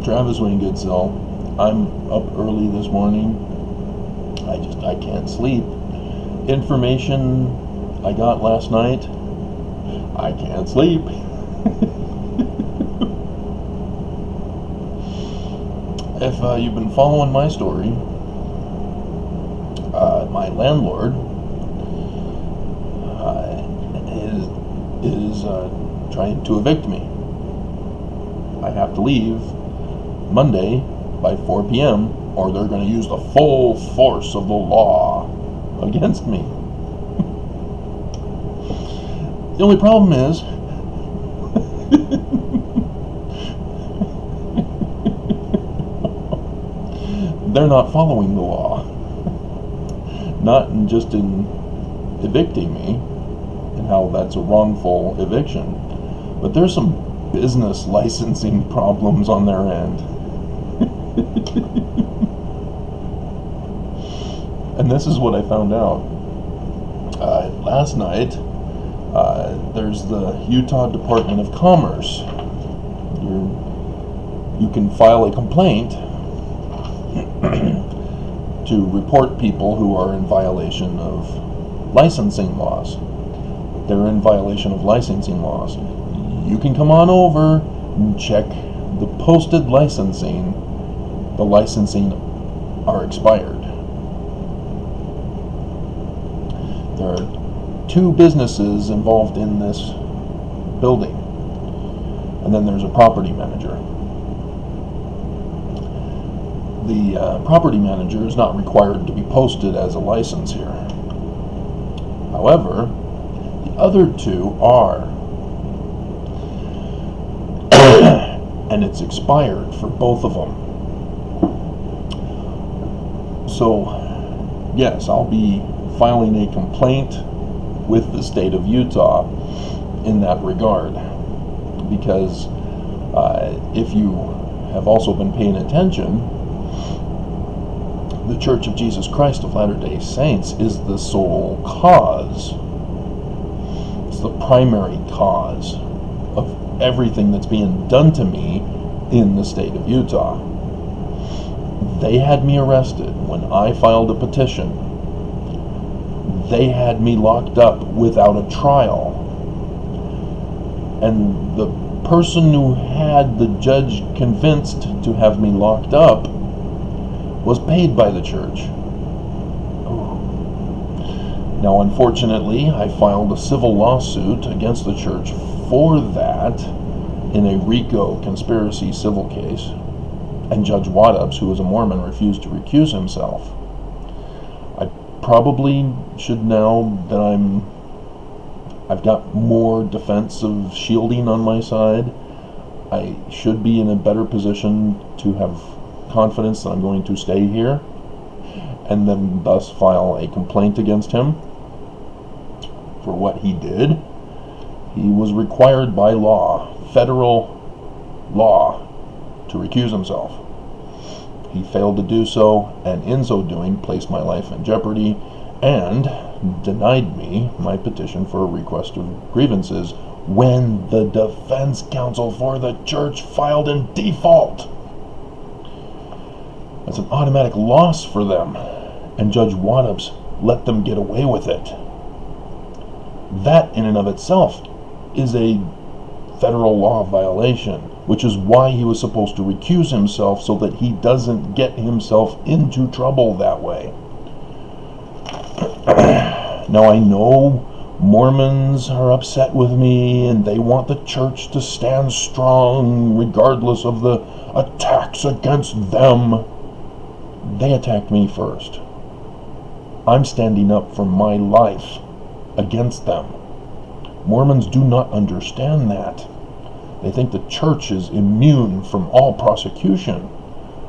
Travis Wayne Goodsell. I'm up early this morning. I can't sleep. Information I got last night. I can't sleep. If you've been following my story, my landlord is trying to evict me. I have to leave Monday by 4 p.m. or they're going to use the full force of the law against me. The only problem is they're not following the law. Not just in evicting me and how that's a wrongful eviction, but there's some business licensing problems on their end. And this is what I found out. Last night, there's the Utah Department of Commerce. You can file a complaint to report people who are in violation of licensing laws. They're in violation of licensing laws. You can come on over and check the posted licensing. The licensing are expired. There are 2 businesses involved in this building, and then there's a property manager. The property manager is not required to be posted as a license here. However, the other 2 are. And it's expired for both of them. So, yes, I'll be filing a complaint with the state of Utah in that regard. Because if you have also been paying attention, the Church of Jesus Christ of Latter-day Saints is the sole cause. It's the primary cause of everything that's being done to me in the state of Utah. They had me arrested when I filed a petition. They had me locked up without a trial. And the person who had the judge convinced to have me locked up was paid by the church. Now, unfortunately, I filed a civil lawsuit against the church for that in a RICO conspiracy civil case, and Judge Waddups, who is a Mormon, refused to recuse himself. I probably should now that I've got more defensive shielding on my side. I should be in a better position to have confidence that I'm going to stay here, and then thus file a complaint against him for what he did. He was required by law, federal law, to recuse himself. He failed to do so, and in so doing placed my life in jeopardy and denied me my petition for a request of grievances when the defense counsel for the church filed in default. That's an automatic loss for them, and Judge Waddups let them get away with it. That in and of itself is a federal law violation, which is why he was supposed to recuse himself, so that he doesn't get himself into trouble that way. Now, I know Mormons are upset with me and they want the church to stand strong regardless of the attacks against them. They attacked me first. I'm standing up for my life against them. Mormons do not understand that. They think the church is immune from all prosecution,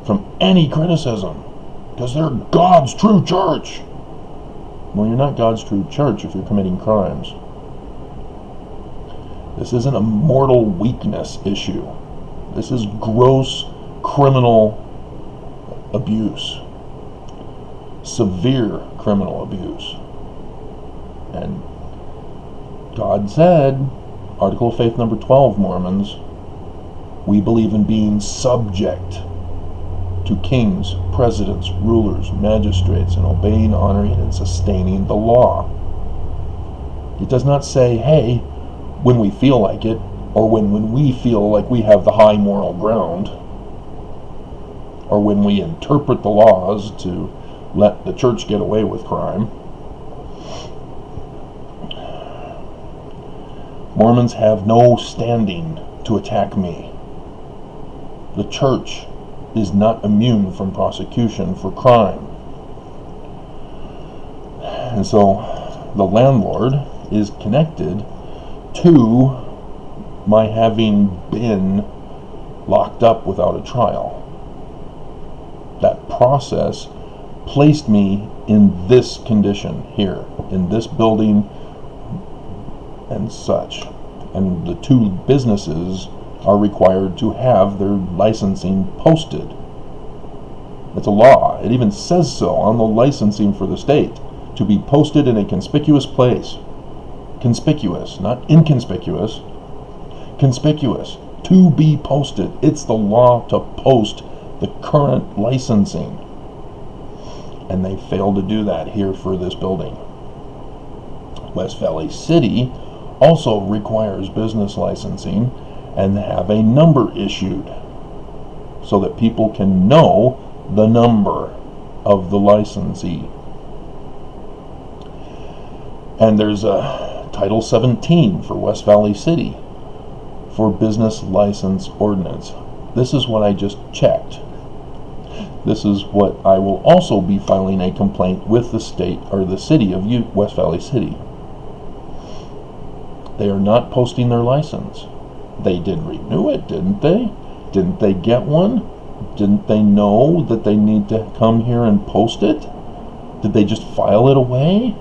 from any criticism, because they're God's true church. Well, you're not God's true church if you're committing crimes. This isn't a mortal weakness issue. This is gross criminal abuse. Severe criminal abuse. And God said, Article of Faith number 12, Mormons, We believe in being subject to kings, presidents, rulers, magistrates, and obeying, honoring, and sustaining the law. It does not say, hey, when we feel like it, or when we feel like we have the high moral ground, or when we interpret the laws to let the church get away with crime. Mormons have no standing to attack me. The church is not immune from prosecution for crime. And so the landlord is connected to my having been locked up without a trial. That process placed me in this condition here, in this building and such. And the two businesses are required to have their licensing posted. It's a law. It even says so on the licensing for the state, to be posted in a conspicuous place. Conspicuous, not inconspicuous. Conspicuous, to be posted. It's the law to post the current licensing. And they failed to do that here for this building. West Valley City also requires business licensing and have a number issued so that people can know the number of the licensee. And there's a Title 17 for West Valley City for business license ordinance. This is what I just checked. This is what I will also be filing a complaint with the state or the city of West Valley City. They are not posting their license. They did renew it, didn't they? Didn't they get one? Didn't they know that they need to come here and post it? Did they just file it away?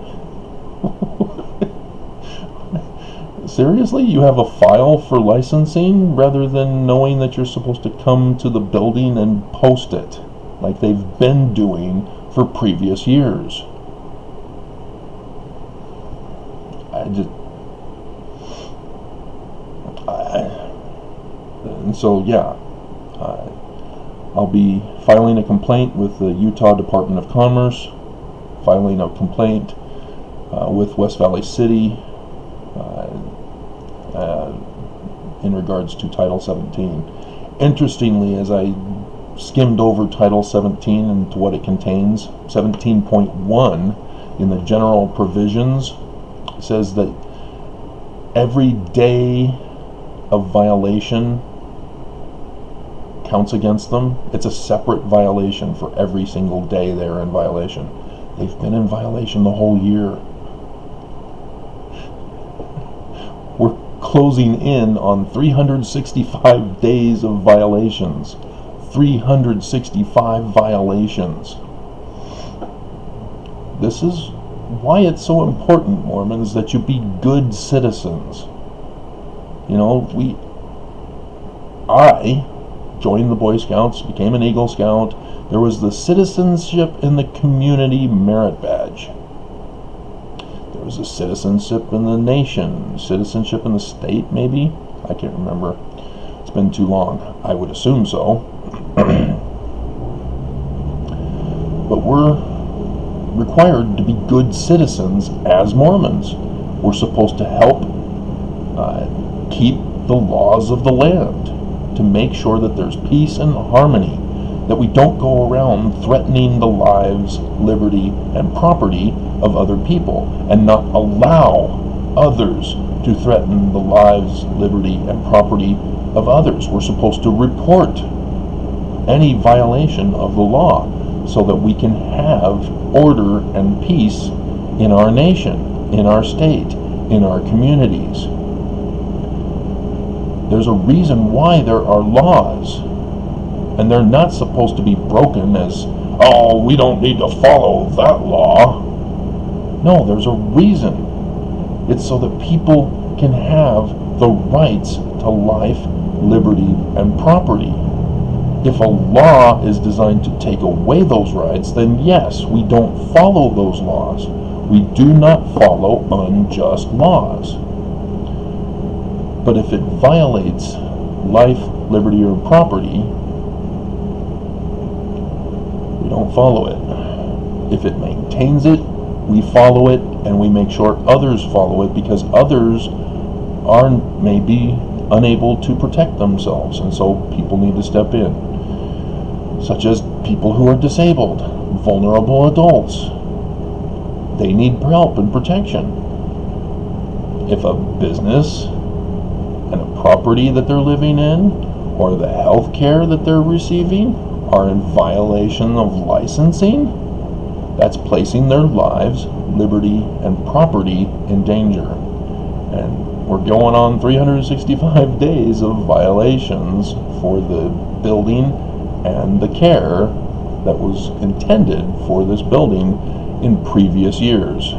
Seriously? You have a file for licensing rather than knowing that you're supposed to come to the building and post it like they've been doing for previous years? And so, yeah, I'll be filing a complaint with the Utah Department of Commerce, filing a complaint with West Valley City in regards to Title 17. Interestingly, as I skimmed over Title 17 and to what it contains, 17.1 in the general provisions says that every day of violation counts against them. It's a separate violation for every single day they're in violation. They've been in violation the whole year. We're closing in on 365 days of violations. 365 violations. This is why it's so important, Mormons, that you be good citizens. You know, I joined the Boy Scouts, became an Eagle Scout. There was the Citizenship in the Community Merit Badge. There was a Citizenship in the Nation, Citizenship in the State, maybe? I can't remember. It's been too long. I would assume so. But we're required to be good citizens as Mormons. We're supposed to help keep the laws of the land, to make sure that there's peace and harmony, that we don't go around threatening the lives, liberty, and property of other people, and not allow others to threaten the lives, liberty, and property of others. We're supposed to report any violation of the law so that we can have order and peace in our nation, in our state, in our communities. There's a reason why there are laws, and they're not supposed to be broken as, oh, we don't need to follow that law. No, there's a reason. It's so that people can have the rights to life, liberty, and property. If a law is designed to take away those rights, then yes, we don't follow those laws. We do not follow unjust laws. But if it violates life, liberty, or property, we don't follow it. If it maintains it, we follow it, and we make sure others follow it, because others are maybe unable to protect themselves, and so people need to step in, such as people who are disabled, vulnerable adults. They need help and protection. If a business and a property that they're living in, or the health care that they're receiving, are in violation of licensing, that's placing their lives, liberty, and property in danger. And we're going on 365 days of violations for the building and the care that was intended for this building in previous years.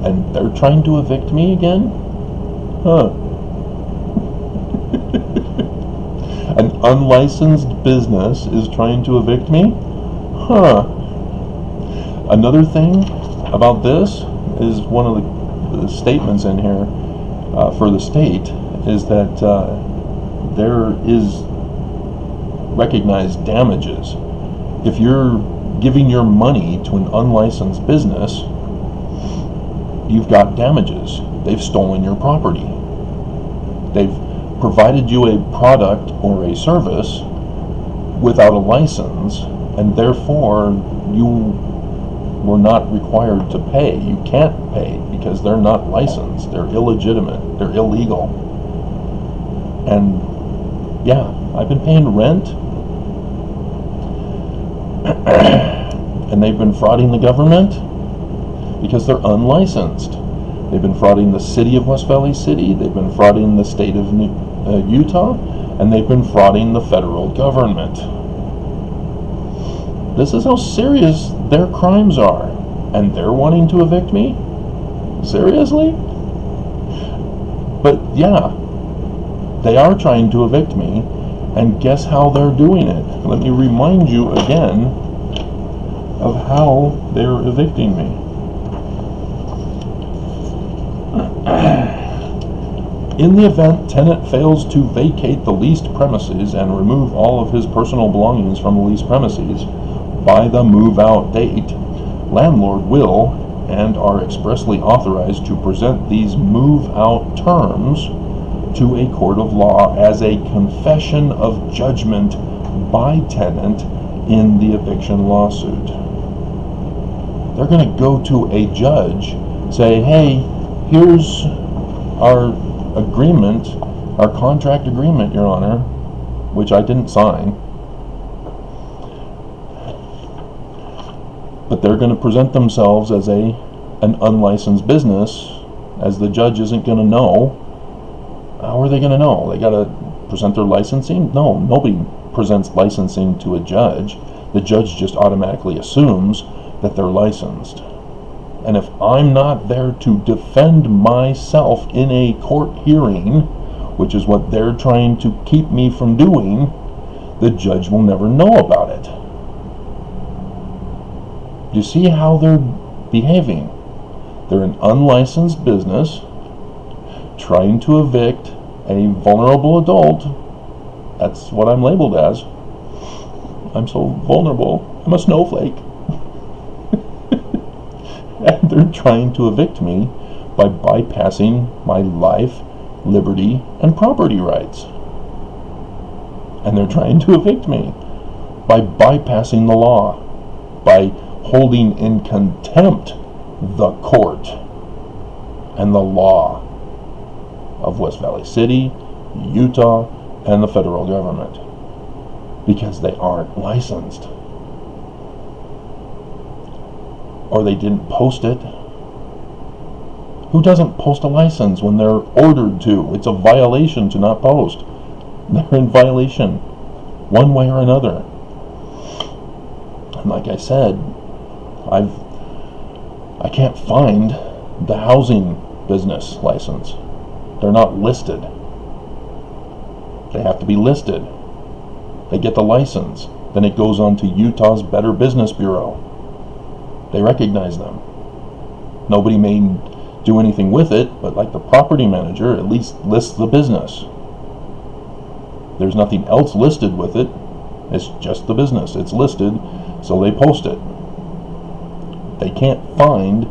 And they're trying to evict me again? Huh. An unlicensed business is trying to evict me? Huh. Another thing about this is one of the statements in here for the state is that there is recognized damages. If you're giving your money to an unlicensed business, you've got damages. They've stolen your property. They've provided you a product or a service without a license, and therefore you were not required to pay. You can't pay because they're not licensed. They're illegitimate. They're illegal. And yeah, I've been paying rent and they've been frauding the government because they're unlicensed. They've been frauding the city of West Valley City, they've been frauding the state of Utah, and they've been frauding the federal government. This is how serious their crimes are, and they're wanting to evict me? Seriously? But yeah, they are trying to evict me, and guess how they're doing it? Let me remind you again of how they're evicting me. In the event tenant fails to vacate the leased premises and remove all of his personal belongings from the leased premises by the move-out date, landlord will and are expressly authorized to present these move-out terms to a court of law as a confession of judgment by tenant in the eviction lawsuit. They're going to go to a judge, say, hey, here's our agreement, our contract agreement, Your Honor, which I didn't sign. But they're going to present themselves as an unlicensed business, as the judge isn't going to know. How are they going to know? They got to present their licensing? No, nobody presents licensing to a judge. The judge just automatically assumes that they're licensed. And if I'm not there to defend myself in a court hearing, which is what they're trying to keep me from doing, the judge will never know about it. You see how they're behaving? They're an unlicensed business trying to evict a vulnerable adult. That's what I'm labeled as. I'm so vulnerable. I'm a snowflake. And they're trying to evict me by bypassing my life, liberty, and property rights. And they're trying to evict me by bypassing the law, by holding in contempt the court and the law of West Valley City, Utah, and the federal government, because they aren't licensed. Or they didn't post it. Who doesn't post a license when they're ordered to? It's a violation to not post. They're in violation one way or another. And like I said, I can't find the housing business license. They're not listed. They have to be listed. They get the license. Then it goes on to Utah's Better Business Bureau. They recognize them. Nobody may do anything with it, but like the property manager at least lists the business. There's nothing else listed with it. It's just the business. It's listed, so they post it. They can't find,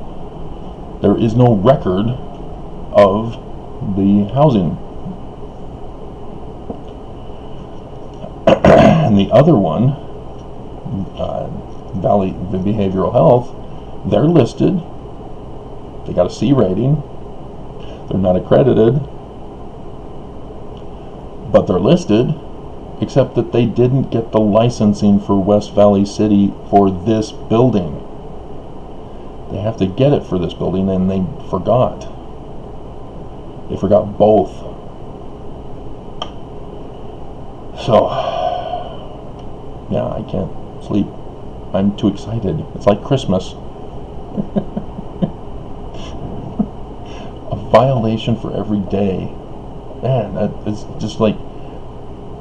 there is no record of the housing. And the other one, Valley Behavioral Health, they're listed. They got a C rating. They're not accredited, but they're listed, except that they didn't get the licensing for West Valley City for this building. They have to get it for this building, and they forgot. They forgot both. So, yeah, I can't sleep. I'm too excited. It's like Christmas. A violation for every day. Man, that is just like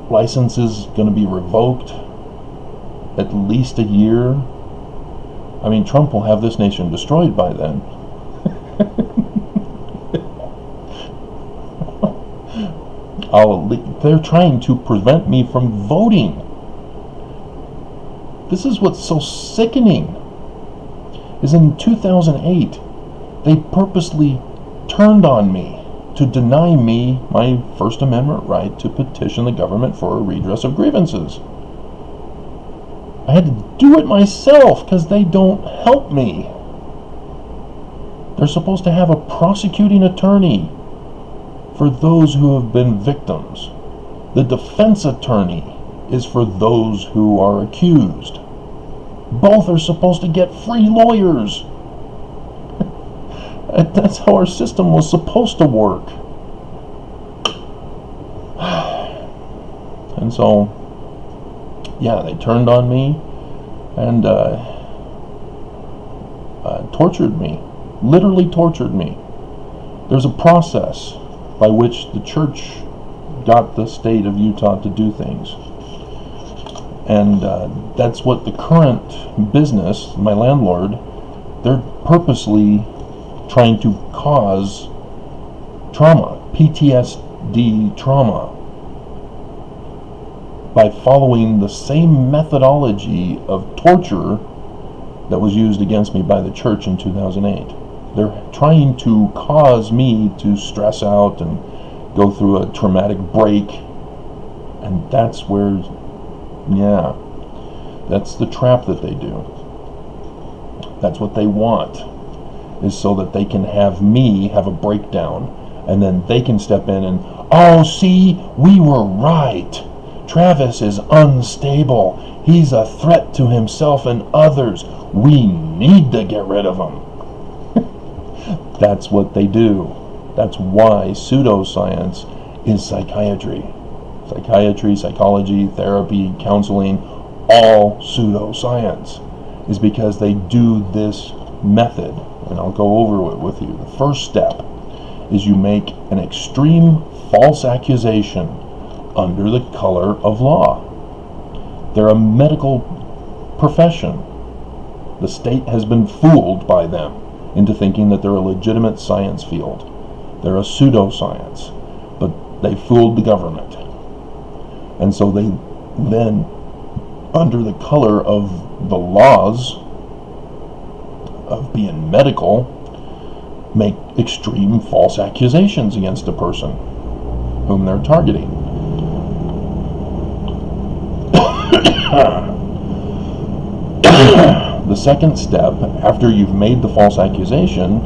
licenses going to be revoked at least a year. I mean, Trump will have this nation destroyed by then. They're trying to prevent me from voting. This is what's so sickening. Is in 2008, they purposely turned on me to deny me my First Amendment right to petition the government for a redress of grievances. I had to do it myself because they don't help me. They're supposed to have a prosecuting attorney for those who have been victims. The defense attorney is for those who are accused. Both are supposed to get free lawyers. That's how our system was supposed to work. And so, yeah, they turned on me and tortured me. Literally tortured me. There's a process by which the church got the state of Utah to do things. And that's what the current business, my landlord, they're purposely trying to cause trauma, PTSD trauma, by following the same methodology of torture that was used against me by the church in 2008. They're trying to cause me to stress out and go through a traumatic break, and that's where, yeah, that's the trap that they do. That's what they want, is so that they can have me have a breakdown, and then they can step in and, oh, see, we were right. Travis is unstable. He's a threat to himself and others. We need to get rid of him. That's what they do. That's why pseudoscience is psychiatry. Psychiatry, psychology, therapy, counseling, all pseudoscience is because they do this method. And I'll go over it with you. The first step is you make an extreme false accusation under the color of law. They're a medical profession. The state has been fooled by them into thinking that they're a legitimate science field. They're a pseudoscience, but they fooled the government. And so they then, under the color of the laws of being medical, make extreme false accusations against a person whom they're targeting. The second step, after you've made the false accusation,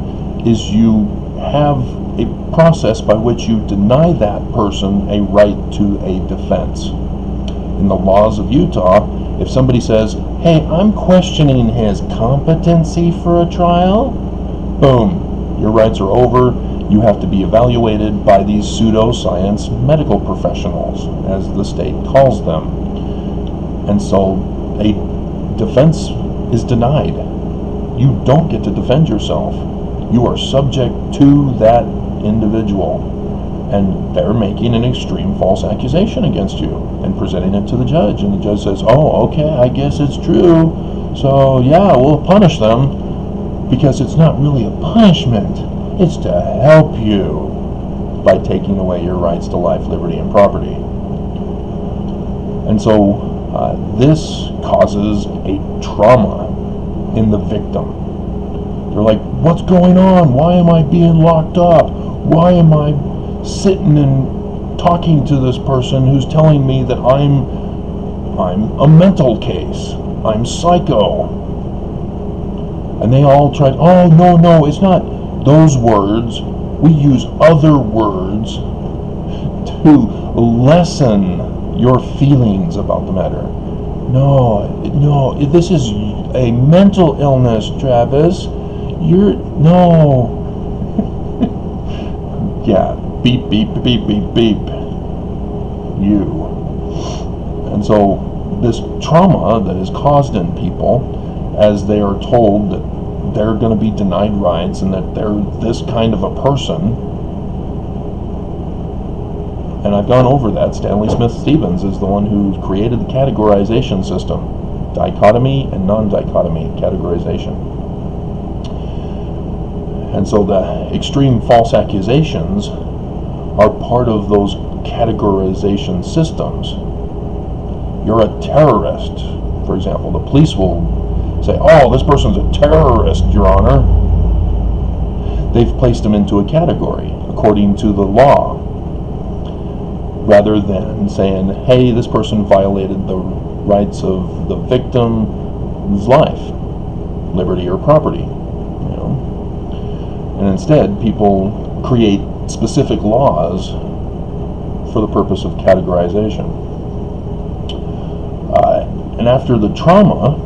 is you have a process by which you deny that person a right to a defense. In the laws of Utah, if somebody says, hey, I'm questioning his competency for a trial, boom, your rights are over. You have to be evaluated by these pseudoscience medical professionals, as the state calls them. And so a defense is denied. You don't get to defend yourself. You are subject to that individual, and they're making an extreme false accusation against you and presenting it to the judge, and the judge says, oh, okay, I guess it's true, so yeah, we'll punish them, because it's not really a punishment. It's to help you by taking away your rights to life, liberty, and property. And so this causes a trauma in the victim. They're like, what's going on? Why am I being locked up? Why am I sitting and talking to this person who's telling me that I'm a mental case? I'm psycho. And they all tried, oh, no, it's not those words. We use other words to lessen your feelings about the matter. No, this is a mental illness, Travis. No. Yeah, beep, beep, beep, beep, beep. You. And so this trauma that is caused in people as they are told that they're going to be denied rights and that they're this kind of a person. And I've gone over that. Stanley Smith Stevens is the one who created the categorization system. Dichotomy and non-dichotomy categorization. And so the extreme false accusations are part of those categorization systems. You're a terrorist, for example. The police will say, oh, this person's a terrorist, Your Honor. They've placed him into a category according to the law, rather than saying, hey, this person violated the rights of the victim's life, liberty, or property. And instead, people create specific laws for the purpose of categorization. And after the trauma,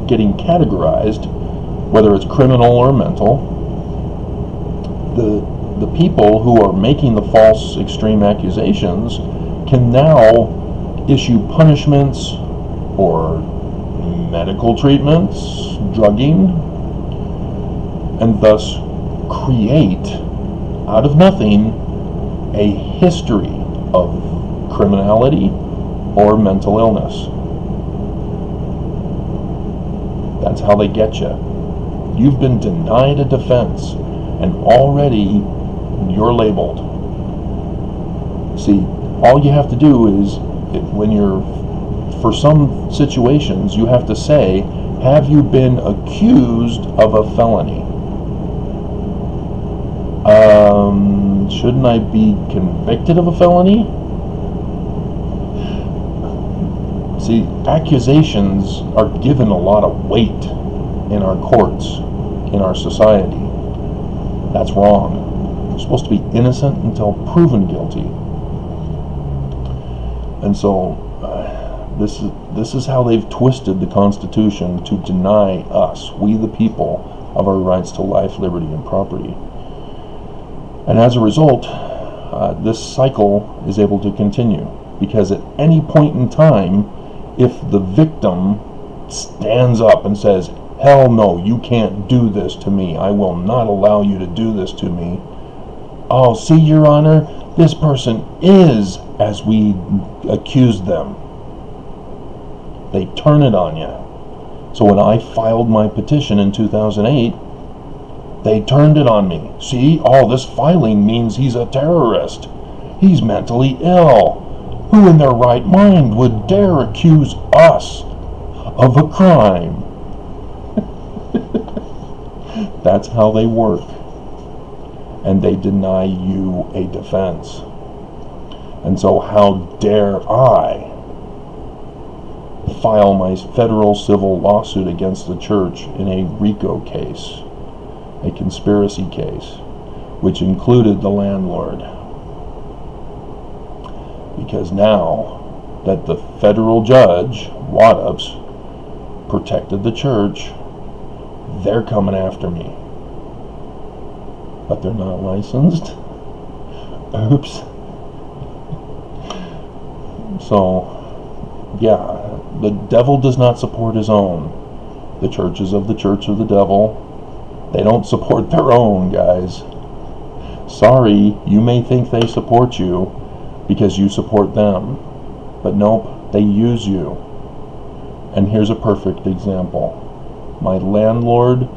getting categorized, whether it's criminal or mental, the people who are making the false extreme accusations can now issue punishments or medical treatments, drugging, and thus create, out of nothing, a history of criminality or mental illness. That's how they get you. You've been denied a defense, and already you're labeled. See, all you have to do is, when you're, for some situations, you have to say, have you been accused of a felony? Shouldn't I be convicted of a felony? See, accusations are given a lot of weight in our courts, in our society. That's wrong. You're supposed to be innocent until proven guilty. And so, this is how they've twisted the Constitution to deny us, we the people, of our rights to life, liberty, and property. And as a result, this cycle is able to continue, because at any point in time, if the victim stands up and says, hell no, you can't do this to me, I will not allow you to do this to me. Oh, see, Your Honor, this person is as we accused them. They turn it on you. So when I filed my petition in 2008, they turned it on me. See, all this filing means he's a terrorist. He's mentally ill. Who in their right mind would dare accuse us of a crime? That's how they work. And they deny you a defense. And so how dare I file my federal civil lawsuit against the church in a RICO case, a conspiracy case, which included the landlord. Because now that the federal judge, Waddups, protected the church, they're coming after me. But they're not licensed. Oops. So, yeah, the devil does not support his own. The churches of the church of the devil, they don't support their own, guys. Sorry, you may think they support you because you support them. But nope, they use you. And here's a perfect example. My landlord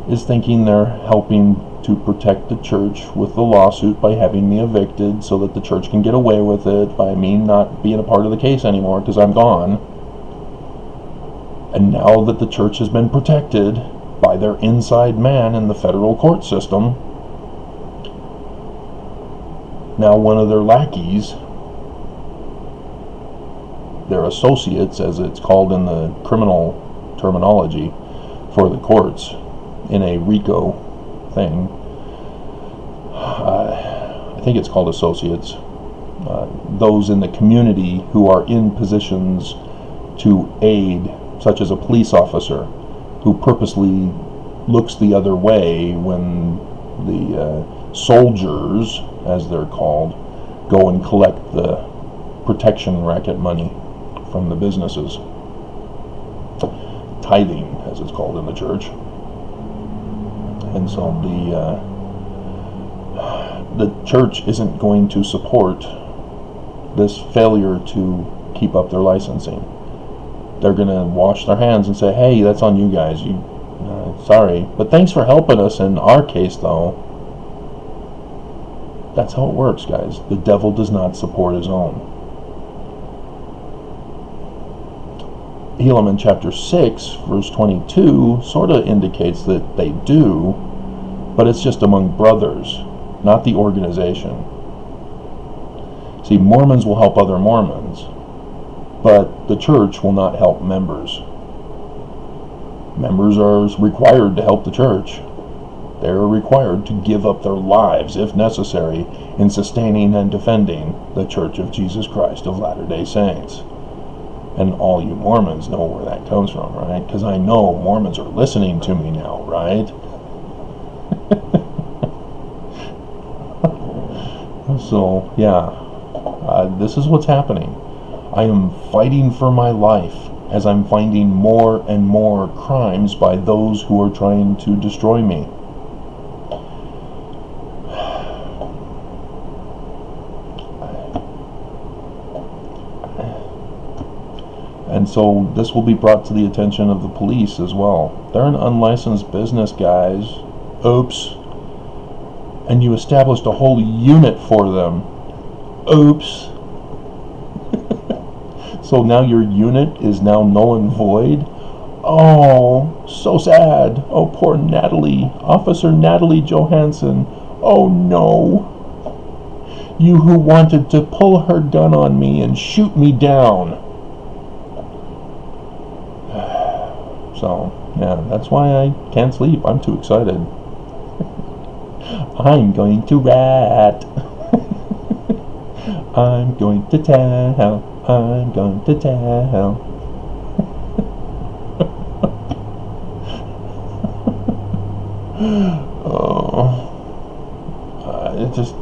is thinking they're helping to protect the church with the lawsuit by having me evicted so that the church can get away with it by me not being a part of the case anymore because I'm gone. And now that the church has been protected by their inside man in the federal court system, now one of their lackeys, their associates, as it's called in the criminal terminology for the courts, in a RICO thing, I think it's called associates, those in the community who are in positions to aid, such as a police officer who purposely looks the other way when the soldiers, as they're called, go and collect the protection racket money from the businesses. Tithing, as it's called in the church. And so the church isn't going to support this failure to keep up their licensing. They're going to wash their hands and say, hey, that's on you guys. Sorry. But thanks for helping us in our case, though. That's how it works, guys. The devil does not support his own. Helaman chapter 6, verse 22, sort of indicates that they do, but it's just among brothers, not the organization. See, Mormons will help other Mormons, but the church will not help members. Members are required to help the church. They are required to give up their lives, if necessary, in sustaining and defending the Church of Jesus Christ of Latter-day Saints. And all you Mormons know where that comes from, right? Because I know Mormons are listening to me now, right? So, yeah, this is what's happening. I am fighting for my life as I'm finding more and more crimes by those who are trying to destroy me. And so this will be brought to the attention of the police as well. They're an unlicensed business, guys. Oops. And you established a whole unit for them. Oops. So now your unit is now null and void? Oh, so sad. Oh, poor Natalie. Officer Natalie Johansson. Oh, no. You who wanted to pull her gun on me and shoot me down. So, yeah, that's why I can't sleep. I'm too excited. I'm going to rat. I'm going to tell. I'm going to tell. Oh, it just